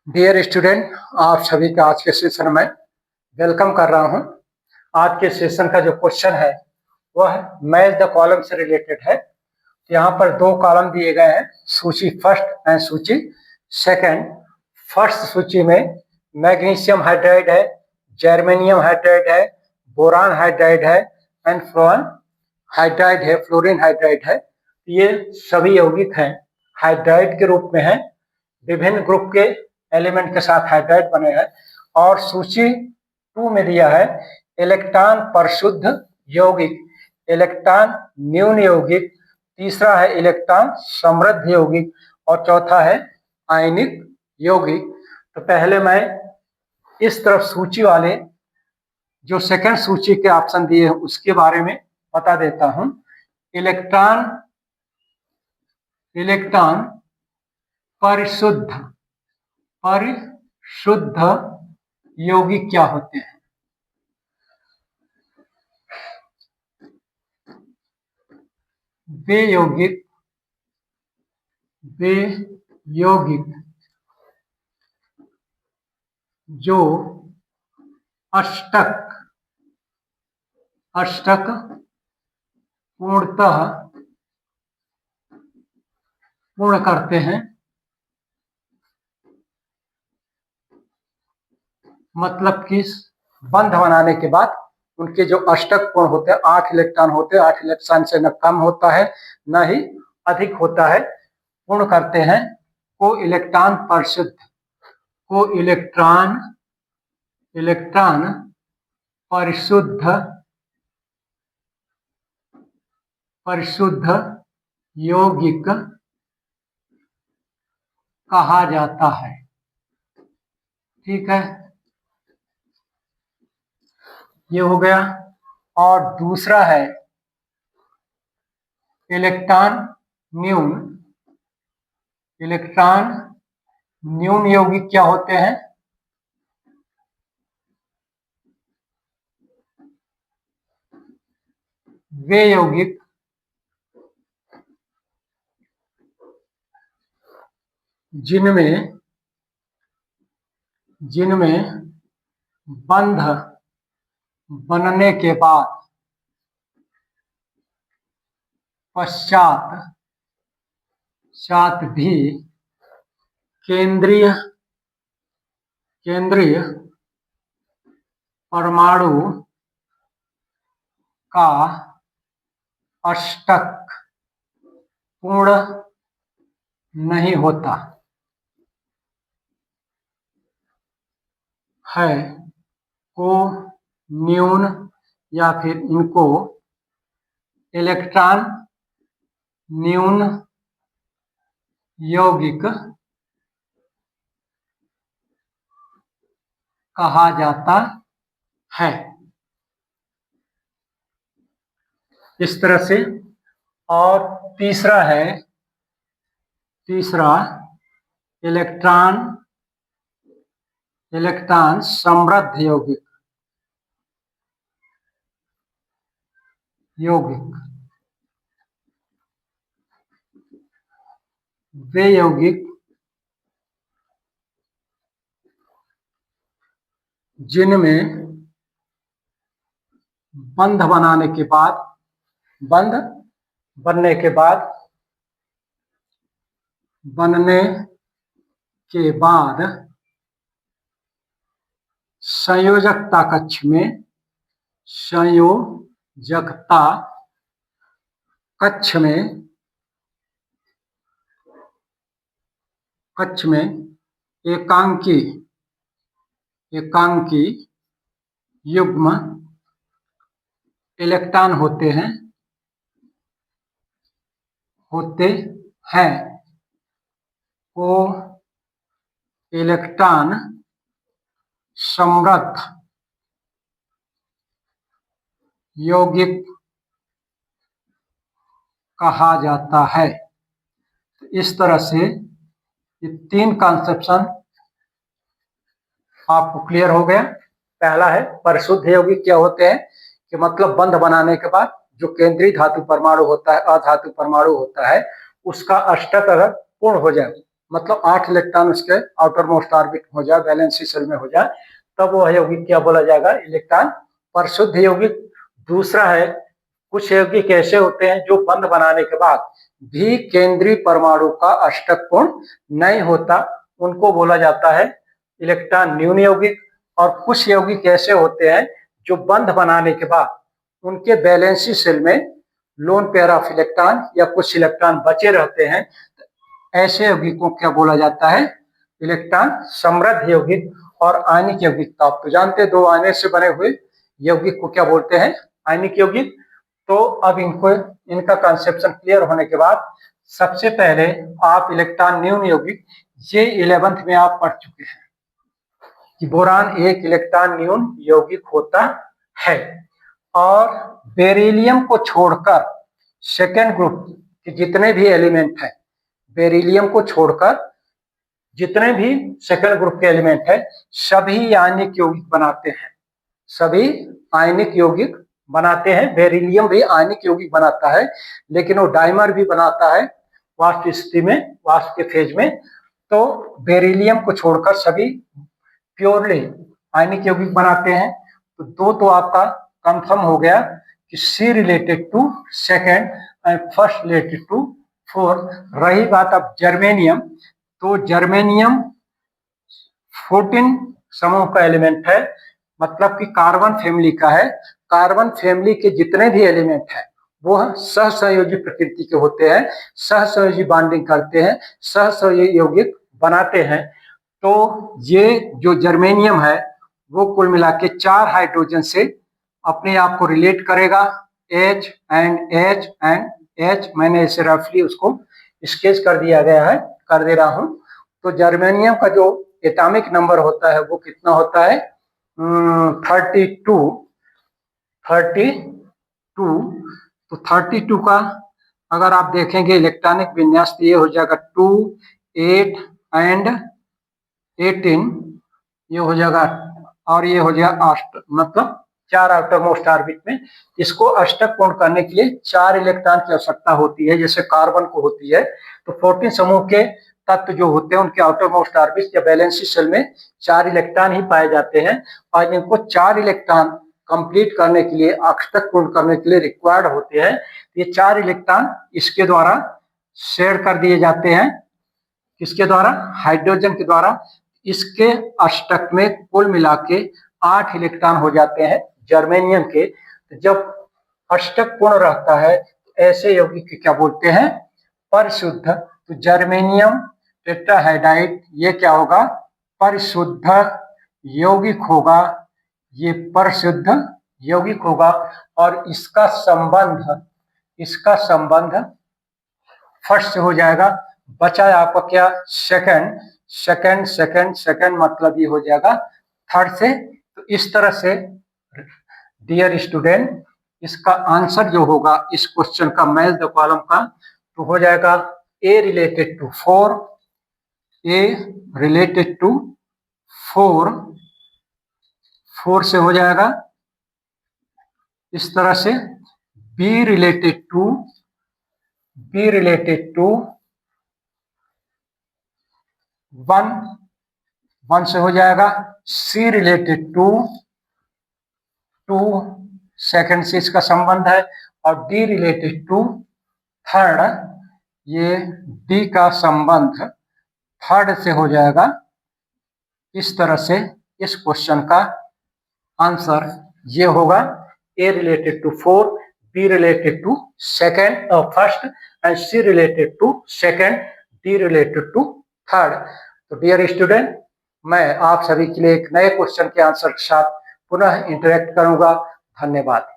Dear student, आप सभी का आज के सेशन में वेलकम कर रहा हूं। आज के सेशन का जो क्वेश्चन है वह मैच द कॉलम से रिलेटेड है। यहाँ पर दो कॉलम दिए गए हैं, सूची फर्स्ट एंड सूची सेकंड। फर्स्ट सूची में मैग्नीशियम हाइड्राइड है, जर्मेनियम हाइड्राइड है, बोरान हाइड्राइड है एंड फ्लोरीन हाइड्राइड है, फ्लोरीन हाइड्राइड है। ये सभी यौगिक हैं, हाइड्राइड के रूप में हैं, विभिन्न ग्रुप के एलिमेंट के साथ हाइड्राइड बने हैं। और सूची 2 में दिया है इलेक्ट्रॉन परिशुद्ध यौगिक, इलेक्ट्रॉन न्यून यौगिक, तीसरा है इलेक्ट्रॉन समृद्ध यौगिक और चौथा है आयनिक यौगिक। तो पहले मैं इस तरफ सूची वाले जो सेकंड सूची के ऑप्शन दिए हैं उसके बारे में बता देता हूं। इलेक्ट्रॉन परिशुद्ध यौगिक क्या होते हैं? वे यौगिक जो अष्टक पूर्ण करते हैं, मतलब कि बंध बनाने के बाद उनके जो अष्टक कोण होते हैं, 8 इलेक्ट्रॉन होते हैं, 8 इलेक्ट्रॉन से न कम होता है न ही अधिक होता है, पूर्ण करते हैं। को इलेक्ट्रॉन परिशुद्ध यौगिक कहा जाता है। ठीक है, ये हो गया। और दूसरा है इलेक्ट्रॉन न्यून यौगिक क्या होते हैं? वे यौगिक जिनमें बंध बनने के पश्चात भी केंद्रीय परमाणु का अष्टक पूर्ण नहीं होता है, को न्यून या फिर इनको इलेक्ट्रॉन न्यून यौगिक कहा जाता है। इस तरह से। और तीसरा इलेक्ट्रॉन समृद्ध यौगिक वे यौगिक जिनमें बंध बनने के बाद संयोजकता कक्ष में एकांकी युग्म इलेक्ट्रॉन होते हैं को इलेक्ट्रॉन समृद्ध यौगिक कहा जाता है। इस तरह से ये 3 कॉन्सेप्शन आपको क्लियर हो गया। पहला है परिशुद्ध यौगिक क्या होते हैं, कि मतलब बंध बनाने के बाद जो केंद्रीय धातु परमाणु होता है, अधातु परमाणु होता है, उसका अष्टक अगर पूर्ण हो जाए, मतलब 8 इलेक्ट्रॉन उसके आउटर मोस्ट ऑर्बिट हो जाए, वैलेंसी शेल में हो जाए, तब वो यौगिक क्या बोला जाएगा, इलेक्ट्रॉन परिशुद्ध यौगिक। दूसरा है कुछ यौगिक ऐसे होते हैं जो बंध बनाने के बाद भी केंद्रीय परमाणु का अष्टक पूर्ण नहीं होता, उनको बोला जाता है इलेक्ट्रॉन न्यून यौगिक। और कुछ यौगिक ऐसे होते हैं जो बंध बनाने के बाद उनके वैलेंसी शेल में लोन पेयर ऑफ इलेक्ट्रॉन या कुछ इलेक्ट्रॉन बचे रहते हैं, ऐसे यौगिक को क्या बोला जाता है, इलेक्ट्रॉन समृद्ध यौगिक। और आयनिक यौगिक तो आप तो जानते हैं, 2 आयन से बने हुए यौगिक को क्या बोलते हैं, आयनिक यौगिक। तो अब इनको इनका कंसेप्शन क्लियर होने के बाद सबसे पहले आप इलेक्ट्रॉन न्यून यौगिक, ये 11th में आप पढ़ चुके हैं कि बोरान एक इलेक्ट्रॉन न्यून यौगिक होता है। और बेरिलियम को छोड़कर सेकेंड ग्रुप के जितने भी एलिमेंट हैं, बेरिलियम को छोड़कर जितने भी सेकेंड ग्रुप के एलिमेंट है, सभी आयनिक यौगिक बनाते हैं, सभी आयनिक यौगिक बनाते हैं। बेरिलियम भी आयनिक यौगिक बनाता है, लेकिन वो डाइमर भी बनाता है वाष्प स्थिति में, वाष्प के फेज में। तो बेरिलियम को छोड़कर सभी प्योरली आयनिक यौगिक बनाते हैं। तो 2 तो आपका कंफर्म हो गया कि C related to second and first related to fourth. रही बात अब जर्मेनियम, तो जर्मेनियम 14 समूह का एलिमेंट है, मतलब कि कार्बन फैमिली का है। कार्बन फैमिली के जितने भी एलिमेंट है वो सहसंयोजी प्रकृति के होते हैं, सहसंयोजी बॉन्डिंग करते हैं, सहसंयोजी यौगिक बनाते हैं। तो ये जो जर्मेनियम है वो कुल मिला के 4 हाइड्रोजन से अपने आप को रिलेट करेगा, H and H and H। मैंने इसे रफली उसको स्केच कर दिया गया है, कर दे रहा हूं। तो जर्मेनियम का जो एटॉमिक नंबर होता है वो कितना होता है, 32। तो 32 का अगर आप देखेंगे इलेक्ट्रॉनिक विन्यास तो ये हो जाएगा 2, 8 एंड 18, ये हो जाएगा। और ये हो जाएगा मतलब 4 आउटर मोस्ट ऑर्बिट में। इसको अष्टक पूर्ण करने के लिए 4 इलेक्ट्रॉन की आवश्यकता होती है, जैसे कार्बन को होती है। तो 14 समूह के तत्व जो होते हैं उनके आउटर मोस्ट ऑर्बिट या वैलेंसी शेल में 4 इलेक्ट्रॉन ही पाए जाते हैं। और इनको 4 इलेक्ट्रॉन कंप्लीट करने के लिए, अष्टक पूर्ण करने के लिए रिक्वायर्ड होते हैं। ये 4 इलेक्ट्रॉन इसके द्वारा शेयर कर दिए जाते हैं, किसके द्वारा, हाइड्रोजन के द्वारा। इसके अष्टक में कुल मिला के 8 इलेक्ट्रॉन हो जाते हैं जर्मेनियम के। जब अष्टक पूर्ण रहता है तो ऐसे यौगिक क्या बोलते हैं, परिशुद्ध। तो जर्मेनियम टेट्राहाइड्राइड ये क्या होगा, परिशुद्ध यौगिक होगा, ये परिशुद्ध यौगिक होगा। और इसका संबंध फर्स्ट से हो जाएगा। बचा आपका क्या, सेकंड, मतलब ये हो जाएगा थर्ड से। तो इस तरह से डियर स्टूडेंट, इसका आंसर जो होगा इस क्वेश्चन का, मैच द कॉलम का, तो हो जाएगा A रिलेटेड टू 4 से हो जाएगा इस तरह से। B रिलेटेड टू 1 से हो जाएगा। C रिलेटेड टू 2 सेकंड से इसका संबंध है। और D रिलेटेड टू थर्ड, ये D का संबंध थर्ड से हो जाएगा। इस तरह से इस क्वेश्चन का आंसर ये होगा, A related to 4, B related to second first and C related to second, D related to third. तो डियर स्टूडेंट, मैं आप सभी के लिए एक नए क्वेश्चन के आंसर के साथ पुनः इंटरेक्ट करूंगा। धन्यवाद।